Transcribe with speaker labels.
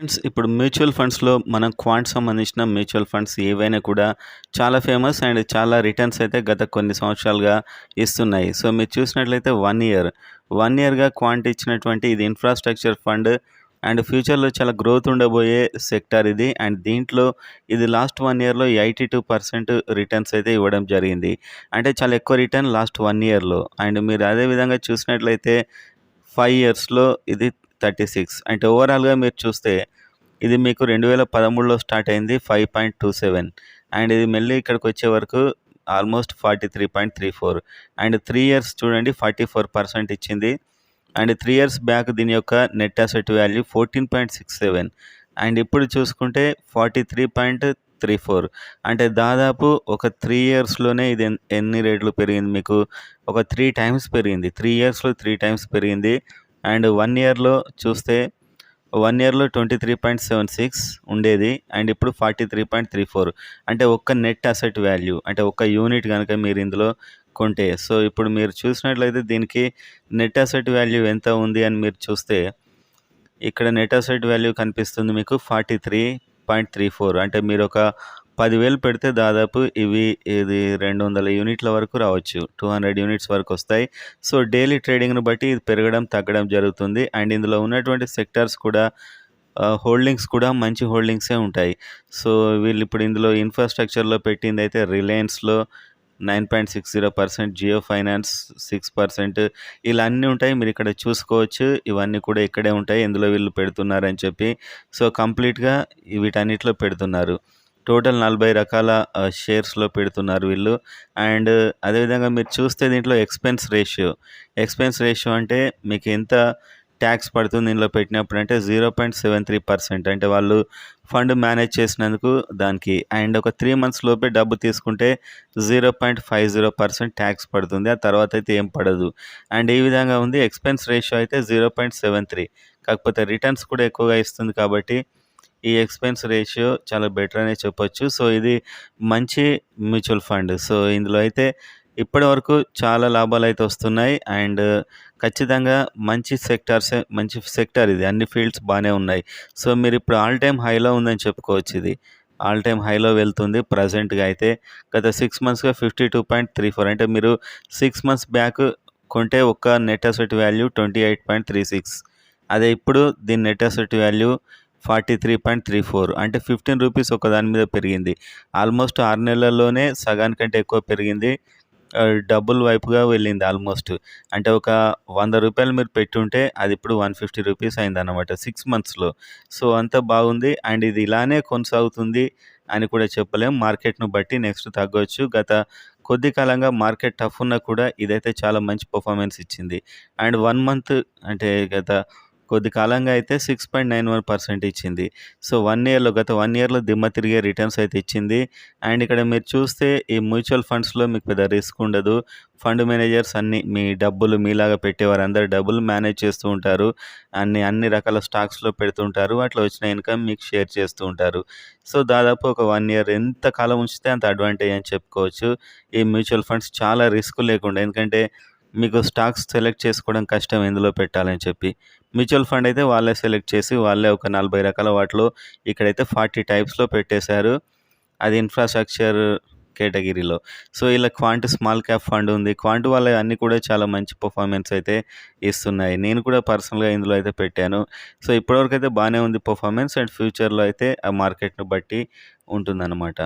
Speaker 1: Friends, ఇప్పుడు mutual ఫండ్స్‌లో మనం క్వాంట్ సంబంధించిన మ్యూచువల్ ఫండ్స్ ఏవైనా కూడా చాలా ఫేమస్ అండ్ చాలా రిటర్న్స్ అయితే గత కొన్ని సంవత్సరాలుగా ఇస్తున్నాయి. సో, మీరు చూసినట్లయితే 1 ఇయర్‌గా క్వాంట్ ఇచ్చినటువంటి ఇది ఇన్‌ఫ్రాస్ట్రక్చర్ ఫండ్ అండ్ ఫ్యూచర్‌లో చాలా గ్రోత్ ఉండబోయే సెక్టార్ ఇది. అండ్ దీంట్లో ఇది లాస్ట్ 1 ఇయర్‌లో 82% రిటర్న్స్ అయితే ఇవ్వడం జరిగింది. అంటే చాలా ఎక్కువ రిటర్న్ లాస్ట్ 1 ఇయర్‌లో. అండ్ మీరు అదే విధంగా చూసినట్లయితే 5 ఇయర్స్‌లో ఇది 36. అంటే ఓవరాల్‌గా మీరు చూస్తే ఇది మీకు 2013లో స్టార్ట్ అయింది 5.27 అండ్ ఇది మళ్ళీ ఇక్కడికొచ్చే వరకు ఆల్మోస్ట్ 43.34 అండ్ 3 ఇయర్స్ చూడండి 44% ఇచ్చింది. అండ్ 3 ఇయర్స్ బ్యాక్ దీని యొక్క నెట్ అసెట్ వాల్యూ 14.67 అండ్ ఇప్పుడు చూసుకుంటే 43.34 అంటే దాదాపు ఒక 3 ఇయర్స్‌లోనే ఇది ఎన్ని రెట్లు పెరిగింది మీకు? ఒక 3 టైమ్స్ పెరిగింది. 3 ఇయర్స్‌లో 3 టైమ్స్ పెరిగింది. అండ్ 1 ఇయర్‌లో చూస్తే 1 ఇయర్‌లో 23.76 ఉండేది. అండ్ ఇప్పుడు 43.34 అంటే ఒక్క నెట్ అసెట్ వాల్యూ అంటే ఒక్క యూనిట్ గనక మీరు ఇందులో కొంటే. సో, ఇప్పుడు మీరు చూసినట్లయితే దీనికి నెట్ అసెట్ వాల్యూ ఎంత ఉంది అని మీరు చూస్తే ఇక్కడ నెట్ అసెట్ వాల్యూ కనిపిస్తుంది మీకు 43.34 అంటే మీరొక 10,000 పెడితే దాదాపు ఇది 200 యూనిట్ల వరకు రావచ్చు. 200 యూనిట్స్ వరకొస్తాయి. సో, డైలీ ట్రేడింగ్‌ని బట్టి ఇది పెరగడం, తగ్గడం జరుగుతుంది. అండ్ ఇందులో ఉన్నటువంటి సెక్టార్స్ కూడా హోల్డింగ్స్ కూడా మంచి హోల్డింగ్సే ఉంటాయి. సో, వీళ్ళిప్పుడు ఇందులో ఇన్‌ఫ్రాస్ట్రక్చర్‌లో పెట్టిందైతే రిలయన్స్‌లో 9.60%, జియో ఫైనాన్స్ 6% ఇలా అన్నీ ఉంటాయి. మీరిక్కడ చూసుకోవచ్చు. ఇవన్నీ కూడా ఇక్కడే ఉంటాయి. ఎందులో వీళ్ళు పెడుతున్నారని చెప్పి. సో, కంప్లీట్‌గా వీటన్నిటిలో పెడుతున్నారు. టోటల్ 40 రకాల షేర్స్‌లో పెడుతున్నారు వీళ్ళు. అండ్ అదేవిధంగా మీరు చూస్తే దీంట్లో ఎక్స్‌పెన్స్ రేషియో అంటే మీకు ఎంత ట్యాక్స్ పడుతుంది దీనిలో పెట్టినప్పుడు అంటే 0.73% అంటే వాళ్ళు ఫండ్ మేనేజ్ చేసినందుకు దానికి. అండ్ ఒక 3 మంత్స్ లోపే డబ్బు తీసుకుంటే 0.50% ట్యాక్స్ పడుతుంది. ఆ తర్వాత అయితే ఏం పడదు. అండ్ ఈ విధంగా ఉంది. ఎక్స్‌పెన్స్ రేషియో అయితే 0.73 కాకపోతే రిటర్న్స్ కూడా ఎక్కువగా ఇస్తుంది కాబట్టి ఈ ఎక్స్‌పెన్స్ రేషియో చాలా బెటర్ అనే చెప్పొచ్చు. సో, ఇది మంచి మ్యూచువల్ ఫండ్. సో, ఇందులో అయితే ఇప్పటివరకు చాలా లాభాలైతే వస్తున్నాయి. అండ్ ఖచ్చితంగా మంచి సెక్టార్ ఇది. అన్ని ఫీల్డ్స్ బానే ఉన్నాయి. సో, మీరిప్పుడు ఆల్ టైమ్ హైలో ఉందని చెప్పుకోవచ్చు ఇది. ఆల్ టైమ్ హైలో వెళ్తుంది ప్రెజెంట్‌గా అయితే. గత 6 మంత్స్‌గా 52.34 అంటే మీరు 6 మంత్స్ బ్యాక్ కొంటే ఒక్క నెట్ అసెట్ వాల్యూ 28.36 అదే ఇప్పుడు దీని నెట్ అసెట్ వాల్యూ 43.34 అంటే 15 రూపీస్ ఒకదాని మీద పెరిగింది. ఆల్మోస్ట్ 6 నెలల్లోనే సగానికంటే ఎక్కువ పెరిగింది. డబుల్ వైపుగా వెళ్ళింది ఆల్మోస్ట్. అంటే ఒక రూ. 100 మీరు పెట్టుంటే అది ఇప్పుడు 150 రూపీస్ అయిందన్నమాట 6 మంత్స్‌లో. సో, అంతా బాగుంది. అండ్ ఇది ఇలానే కొనసాగుతుంది అని కూడా చెప్పలేం. మార్కెట్‌ను బట్టి నెక్స్ట్ తగ్గొచ్చు. గత కొద్ది కాలంగా మార్కెట్ టఫ్ ఉన్నా కూడా ఇదైతే చాలా మంచి పెర్ఫార్మన్స్ ఇచ్చింది. అండ్ 1 మంత్ అంటే గత కొద్ది కాలంగా అయితే 6.91% ఇచ్చింది. సో, గత 1 ఇయర్‌లో దిమ్మ తిరిగే రిటర్న్స్ అయితే ఇచ్చింది. అండ్ ఇక్కడ మీరు చూస్తే ఈ మ్యూచువల్ ఫండ్స్‌లో మీకు పెద్ద రిస్క్ ఉండదు. ఫండ్ మేనేజర్స్ మీ డబ్బులు మీలాగా పెట్టేవారందరూ డబ్బులు మేనేజ్ చేస్తూ ఉంటారు. అన్ని రకాల స్టాక్స్‌లో పెడుతుంటారు. అట్లా వచ్చిన ఇన్‌కమ్ మీకు షేర్ చేస్తూ ఉంటారు. సో, దాదాపు ఒక 1 ఇయర్ ఎంత కాలం ఉంచితే అంత అడ్వాంటేజ్ అని చెప్పుకోవచ్చు. ఈ మ్యూచువల్ ఫండ్స్ చాలా రిస్క్ లేకుండా ఎందుకంటే మీకు స్టాక్స్ సెలెక్ట్ చేసుకోవడం కష్టం ఎందులో పెట్టాలని చెప్పి. మ్యూచువల్ ఫండ్ అయితే వాళ్ళే సెలెక్ట్ చేసి వాళ్ళే ఒక 40 రకాల వాటిలో ఇక్కడైతే 40 టైప్స్‌లో పెట్టేశారు. అది ఇన్‌ఫ్రాస్ట్రక్చర్ కేటగిరీలో. సో, ఇలా క్వాంట్ స్మాల్ క్యాప్ ఫండ్ ఉంది. క్వాంట్ వాళ్ళవి అన్నీ కూడా చాలా మంచి పెర్ఫార్మన్స్ అయితే ఇస్తున్నాయి. నేను కూడా పర్సనల్‌గా ఇందులో అయితే పెట్టాను. సో, ఇప్పటివరకైతే బానే ఉంది పెర్ఫార్మన్స్ అండ్ ఫ్యూచర్‌లో అయితే ఆ మార్కెట్‌ని బట్టి ఉంటుందన్నమాట.